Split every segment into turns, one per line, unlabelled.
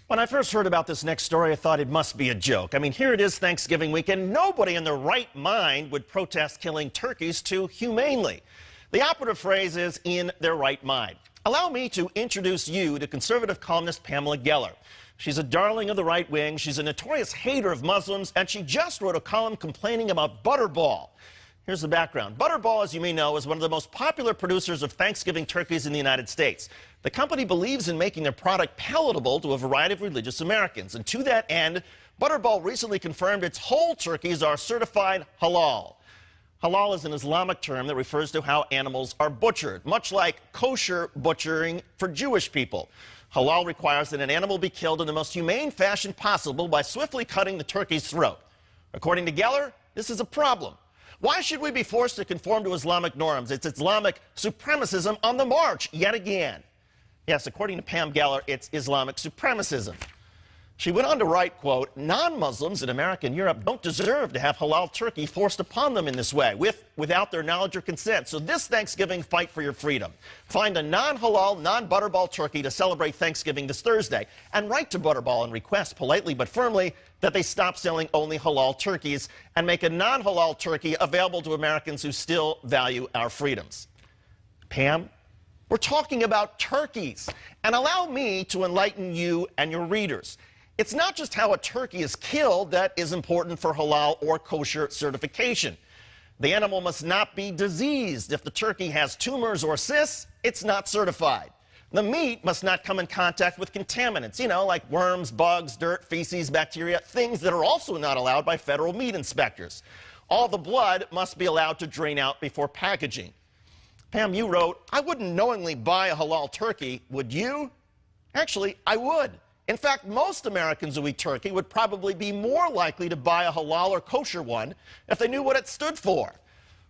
When I first heard about this next story, I thought it must be a joke. I mean, here it is Thanksgiving week, and nobody in their right mind would protest killing turkeys too humanely. The operative phrase is in their right mind. Allow me to introduce you to conservative columnist Pamela Geller. She's a darling of the right wing, she's a notorious hater of Muslims, and she just wrote a column complaining about Butterball. Here's the background. Butterball, as you may know, is one of the most popular producers of Thanksgiving turkeys in the United States. The company believes in making their product palatable to a variety of religious Americans. And to that end, Butterball recently confirmed its whole turkeys are certified halal. Halal is an Islamic term that refers to how animals are butchered, much like kosher butchering for Jewish people. Halal requires that an animal be killed in the most humane fashion possible by swiftly cutting the turkey's throat. According to Geller, this is a problem. Why should we be forced to conform to Islamic norms? It's Islamic supremacism on the march yet again. Yes, according to Pam Geller, it's Islamic supremacism. She went on to write, quote, non-Muslims in America and Europe don't deserve to have halal turkey forced upon them in this way, without their knowledge or consent. So this Thanksgiving, fight for your freedom. Find a non-halal, non-Butterball turkey to celebrate Thanksgiving this Thursday, and write to Butterball and request politely but firmly that they stop selling only halal turkeys and make a non-halal turkey available to Americans who still value our freedoms. Pam, we're talking about turkeys, and allow me to enlighten you and your readers. It's not just how a turkey is killed that is important for halal or kosher certification. The animal must not be diseased. If the turkey has tumors or cysts, it's not certified. The meat must not come in contact with contaminants, like worms, bugs, dirt, feces, bacteria, things that are also not allowed by federal meat inspectors. All the blood must be allowed to drain out before packaging. Pam, you wrote, I wouldn't knowingly buy a halal turkey, would you? Actually, I would. In fact, most Americans who eat turkey would probably be more likely to buy a halal or kosher one if they knew what it stood for.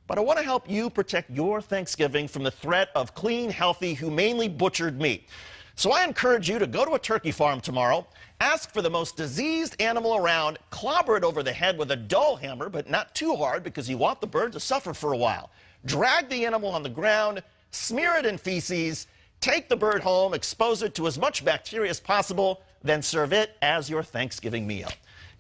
But I want to help you protect your Thanksgiving from the threat of clean, healthy, humanely butchered meat. So I encourage you to go to a turkey farm tomorrow, ask for the most diseased animal around, clobber it over the head with a dull hammer, but not too hard because you want the bird to suffer for a while. Drag the animal on the ground, smear it in feces, take the bird home, expose it to as much bacteria as possible, then serve it as your Thanksgiving meal.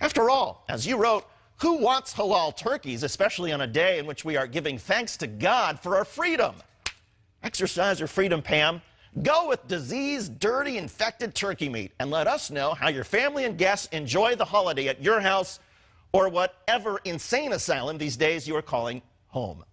After all, as you wrote, who wants halal turkeys, especially on a day in which we are giving thanks to God for our freedom? Exercise your freedom, Pam. Go with diseased, dirty, infected turkey meat, and let us know how your family and guests enjoy the holiday at your house or whatever insane asylum these days you are calling home.